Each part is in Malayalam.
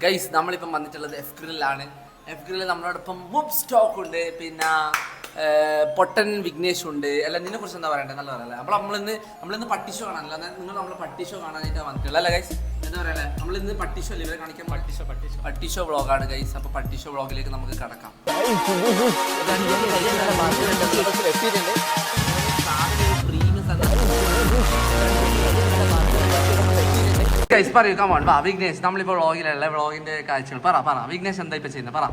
ഗൈസ് നമ്മളിപ്പം വന്നിട്ടുള്ളത് എഫ് ഗ്രില്ലാണ്. എഫ് ഗ്രില്ല് നമ്മളോടൊപ്പം മുബ് സ്റ്റോക്ക് ഉണ്ട്, പിന്നെ പൊട്ടൻ വിഘ്നേഷ് ഉണ്ട്. അല്ല നിന്നെ കുറിച്ച് എന്താ പറയണ്ടേ? നല്ല പറയല്ലേ. അപ്പോൾ നമ്മളിന്ന് പട്ടിഷോ കാണാനല്ല, നിങ്ങൾ നമ്മളെ പട്ടിഷോ കാണാനായിട്ടാണ് വന്നിട്ടുള്ളത് അല്ലേ ഗൈസ്? എന്താ പറയല്ലേ, നമ്മളിന്ന് പട്ടിഷോ അല്ലേ ഇവരെ കാണിക്കാൻ? പട്ടിഷോ വ്ളോഗാണ് ഗൈസ്. അപ്പോൾ പട്ടിഷോ വ്ളോഗിലേക്ക് നമുക്ക് കടക്കാം. ഗൈസ് പറയൂ, കമോൺ വാ വിഘ്നേഷ്. നമ്മളിപ്പോൾ വ്ളോഗിലുള്ള വ്ളോഗിന്റെ കാഴ്ചകൾ പറ വിഘ്നേഷ് എന്താ ഇപ്പൊ ചെയ്യുന്നത്? പറ.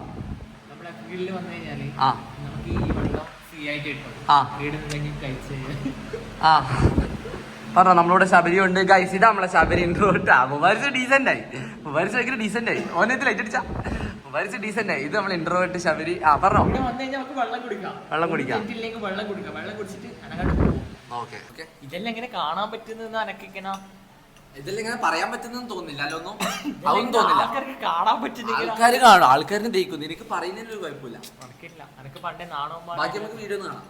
പറ നമ്മളോട് ശബരി ഉണ്ട് ഗൈസ്. ഇതാ നമ്മളെ ശബരി ഇൻട്രോട്ടാ. മുബാരിസ് ഡീസന്റ് ആയി, മുബാരിസ് ഭയങ്കര ഡീസന്റ് ആയി. ഓനത്ത് ലൈറ്റ് അടിച്ചാ മുബാരിസ് ഡീസന്റ് ആയി. ഇത് നമ്മൾ ഇൻട്രോവേർട്ട് ശബരി. പറഞ്ഞോ. വെള്ളം കുടിക്കാം. Okay okay. ഇതെല്ലാം എങ്ങനെ കാണാൻ പറ്റുന്ന അനക്കിക്കണ? ഇതെല്ലാം ഇങ്ങനെ പറയാൻ പറ്റുന്നെന്ന് തോന്നുന്നില്ല. അല്ലൊന്നും അതൊന്നും തോന്നില്ല. ആൾക്കാർക്ക് കാണാൻ പറ്റുന്ന ആൾക്കാർ കാണും, ആൾക്കാരിനെ ദഹിക്കുന്നു. എനിക്ക് പറയുന്നതിന് ഒരു കുഴപ്പമില്ല. അനക്ക് പണ്ടേ നാണോ ബാക്കി നമുക്ക് വീഡിയോ കാണാം.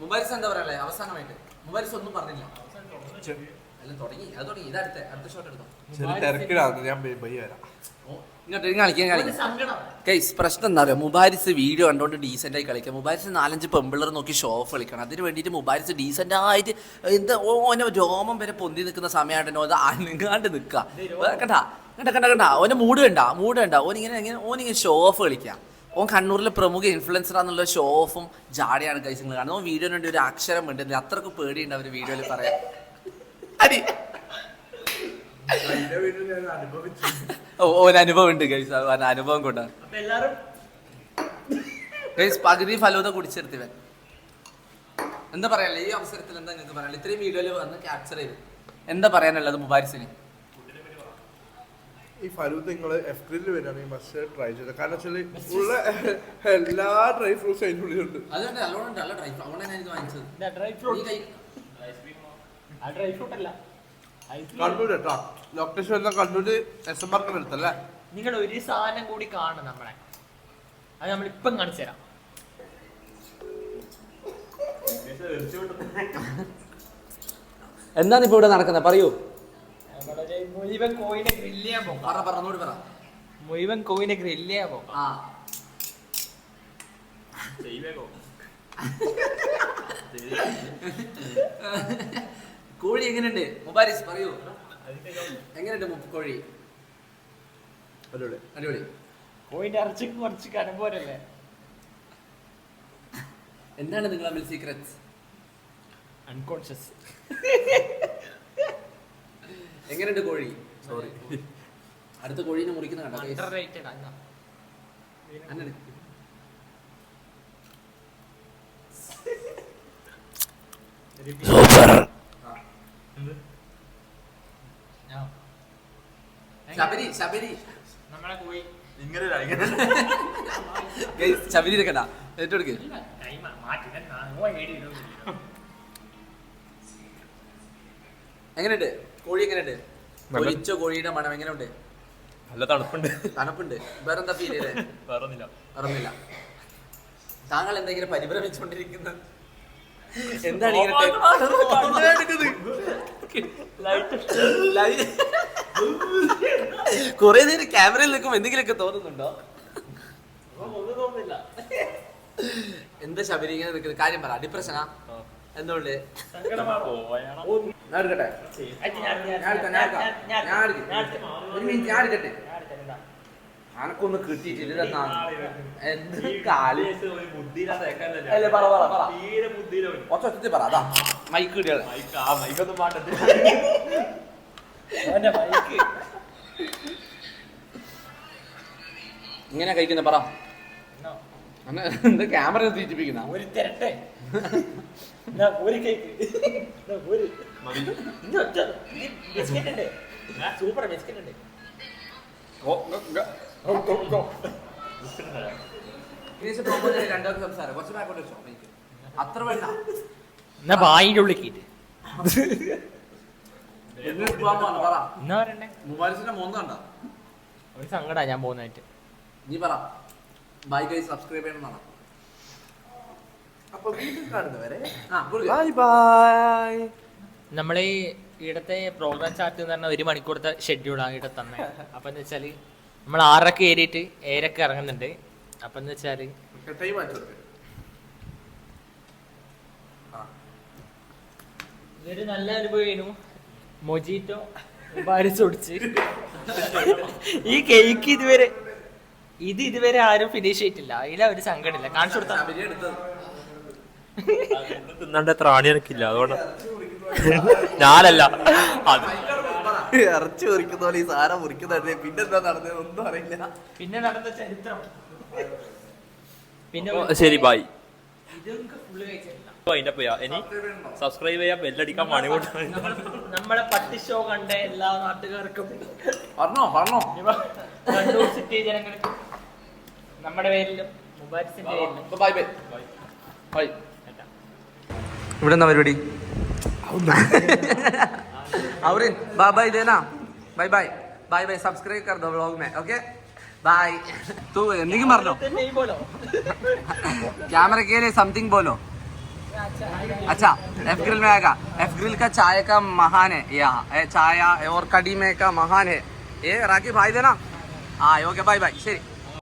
മുബാരിസ് എന്താ പറയാ അവസാനമായിട്ട്? മുബാരിസ് ഒന്നും പറഞ്ഞില്ല. എല്ലാം തുടങ്ങി. അത് തുടങ്ങി. അടുത്ത ഷോട്ട് എടുത്തോ. പ്രശ്നം എന്താ പറയുക, മുബാരിസ് വീഡിയോ കണ്ടോണ്ട് ഡീസെന്റ് ആയി കളിക്കാം. മുബാരിസ് 4-5 പെമ്പിള്ളർ നോക്കി ഷോ ഓഫ് കളിക്കണം. അതിന് വേണ്ടിയിട്ട് മുബാരിസ് ഡീസെന്റ് ആയിട്ട് എന്താ ഓനെ രോമം വരെ പൊന്തി നിൽക്കുന്ന സമയമായിട്ടോ അത് അനങ്ങാണ്ട് നിൽക്കുക. കണ്ട ഓനെ മൂഡ് വേണ്ട ഓനിങ്ങനെ ഷോ ഓഫ് കളിക്കാം. ഓൻ കണ്ണൂരിലെ പ്രമുഖ ഇൻഫ്ലുവൻസറാന്നുള്ള ഷോ ഓഫും ജാടിയാണ് ഗൈസ് നിങ്ങൾ കാണുന്നത്. ഓൻ വീഡിയോന് വേണ്ടി ഒരു അക്ഷരം വേണ്ടി അത്രക്ക് പേടിയുണ്ട് അവർ വീഡിയോയിൽ പറയാൻ. അടി അനുഭവം ഉണ്ട് ഗൈസ്. അനുഭവം കൊണ്ടാണ് ഗൈസ്. പകുതി ഫലൂദ കുടിച്ചെടുത്തിവൻ. എന്താ പറയാനല്ലേ ഈ അവസരത്തിൽ? എന്താ നിങ്ങൾക്ക് പറയാനുള്ളത്? ഇത്രയും വീഡിയോയിൽ വന്ന് ക്യാപ്ചർ ചെയ്ത് എന്താ പറയാനുള്ളത് മുബാരിസിന്? ഈ ഫലൂദ നിങ്ങൾ എഫ് ഗ്രില്ല് വരികയാണെങ്കിൽ മസ്റ്റ് ട്രൈ ചെയ്ത്. കാരണം വെച്ചാൽ ഉള്ള എല്ലാ ഡ്രൈ ഫ്രൂട്ട്സ് അതിൻ്റെ ഉള്ളിലുണ്ട്. അതുകൊണ്ട് നല്ലോണം നല്ല ഡ്രൈ ഫ്രൂട്ട്. അതുകൊണ്ടാണ് ഞാൻ വാങ്ങിച്ചത്. ഡ്രൈ ഫ്രൂട്ട് അല്ല, കണ്ണൂർ കേട്ടോ. ലൊക്കേഷൻ എല്ലാം കണ്ണൂര് എസ്എംആർക്ക് എടുത്തല്ലേ. നിങ്ങൾ ഒരു സാധനം കൂടി കാണും നമ്മളെ. അത് നമ്മളിപ്പം കാണിച്ചു തരാം. എന്താണ് ഇപ്പൊ ഇവിടെ നടക്കുന്നത്? പറയൂ. മുഴുവൻ കോയിനെ ഗ്രില്ല് ചെയ്യാൻ പോകും. മുഴുവൻ കോയിനെ ഗ്രില്ല് ചെയ്യാൻ പോകും. കോഴി എങ്ങനെയുണ്ട് മുബാരിസ്? പറയൂ, എങ്ങനെയുണ്ട് കോഴി? അടിപൊളി. കോയിന്റെ ഇറച്ചിക്ക് കുറച്ച് കനം പോരല്ലേ? എന്താണ് നിങ്ങൾ തമ്മിൽ സീക്രറ്റ്സ്? അൺകോൺഷ്യസ്. എങ്ങനെയുണ്ട് കോഴി? സോറി, അടുത്ത കോഴീനെ മുറിക്കുന്ന കണ്ടോ? ശബരി നമ്മളെ കോഴി ശബരി കണ്ടാ ഏറ്റെടുക്ക്. എങ്ങനെയുണ്ട് കോഴി? എങ്ങനെയുണ്ട്? പൊരിച്ച കോഴിയുടെ മണം എങ്ങനെയുണ്ട്? നല്ല തണുപ്പുണ്ട്. വേറെന്താ ഫീൽ ചെയ്തേ? വേറൊന്നില്ല. താങ്കൾ എന്തെങ്കിലും പരിഭ്രമിച്ചുകൊണ്ടിരിക്കുന്നത് എന്താണ്? കൊറേ നേരം ക്യാമറയിൽ നിൽക്കുമ്പോ എന്തെങ്കിലുമൊക്കെ തോന്നുന്നുണ്ടോ? എന്താ ശബരി ഇങ്ങനെ നിൽക്കുന്നത്? കാര്യം പറ. ഡിപ്രഷനാ? എന്തുകൊണ്ട്? ഞാൻ എടുക്കട്ടെ. അനക്കൊന്നും കിട്ടിയിട്ടില്ല. ഒച്ചത്തിൽ പറ. അതാ മൈക്ക് കിട്ടിയ ഇങ്ങനെ കഴിക്കുന്ന പറ. എന്താ ക്യാമറ തീറ്റിപ്പിക്കുന്ന? ഒരു തിരട്ടെ സൂപ്പർ ബിസ്ക്കറ്റ് ഉണ്ട്. അത്ര വേണ്ട. എന്നാ വായിന്റെ ഉള്ളിൽ മുബാരിസിന്റെ മോന്ത കണ്ട ഒരു സങ്കടാ ഞാൻ പോകുന്നതായിട്ട്. നീ പറ. ബൈ ഗൈസ്, സബ്സ്ക്രൈബ് ചെയ്യണമെന്നാണ്. അപ്പൊ വീട്ടിൽ കാണുന്നവരെ നമ്മളീ ഇവിടുത്തെ പ്രോഗ്രാം ചാർട്ട് എന്ന് പറഞ്ഞാൽ 1 മണിക്കൂറത്തെ ഷെഡ്യൂളാണ് ഇവിടെ തന്നെ. അപ്പം എന്ന് വെച്ചാൽ നമ്മൾ 6:00 കയറിയിട്ട് 7:00 ഇറങ്ങുന്നുണ്ട്. അപ്പം എന്ന് വെച്ചാൽ ഇതൊരു നല്ല അനുഭവമായിരുന്നു. മൊജീറ്റോ മുബാരിസ് ഒടിച്ച് ഈ കേക്ക് ഇതുവരെ ആരും ഫിനിഷ് ചെയ്തിട്ടില്ല. അതിലാ ഒരു സങ്കടമില്ല. കാണിച്ചു കൊടുത്താൽ തിന്നാണ്ട് എത്ര ആണി എനിക്കില്ല, അതുകൊണ്ട് ഞാനല്ല അത്. ഇറച്ചി മുറിക്കുന്ന പോലെ ഈ സാധനം മുറിക്കുന്നുണ്ട്. പിന്നെന്താ നടന്നത് ഒന്നും അറിയില്ല. പിന്നെ നടന്ന ചരിത്രം പിന്നെ ശരി ബൈ. ഇതൊക്കെ ഫുള്ള് കഴിച്ചിട്ടില്ല. അതിന്റെ പോയാ ഇനി സബ്സ്ക്രൈബ് ചെയ്യാൻ ബെല്ലടിക്കാൻ മണി കൊണ്ട് നമ്മളെ പട്ടി ഷോ കണ്ട എല്ലാ നാട്ടുകാർക്കും പറഞ്ഞോ കണ്ണൂർ സിറ്റി ജനങ്ങൾക്ക് നമ്മുടെ പേരിലും മുബാരിസിന്റെ പേരിലും ബൈ ബൈ ബൈ. ഇവിടെ എന്താ പരിപാടി? औरिन बाय बाय देना, bye bye bye bye, subscribe कर दो व्लॉग में, ओके बाय. तू नहीं मार लो, कैमरे के लिए समथिंग बोलो. अच्छा एफ ग्रिल में आएगा. एफ ग्रिल का चाय का महान है यहाँ, चाय और कड़ी में का महान है ये. राकी भाई देना. हाँ ओके बाय बाय. शरी.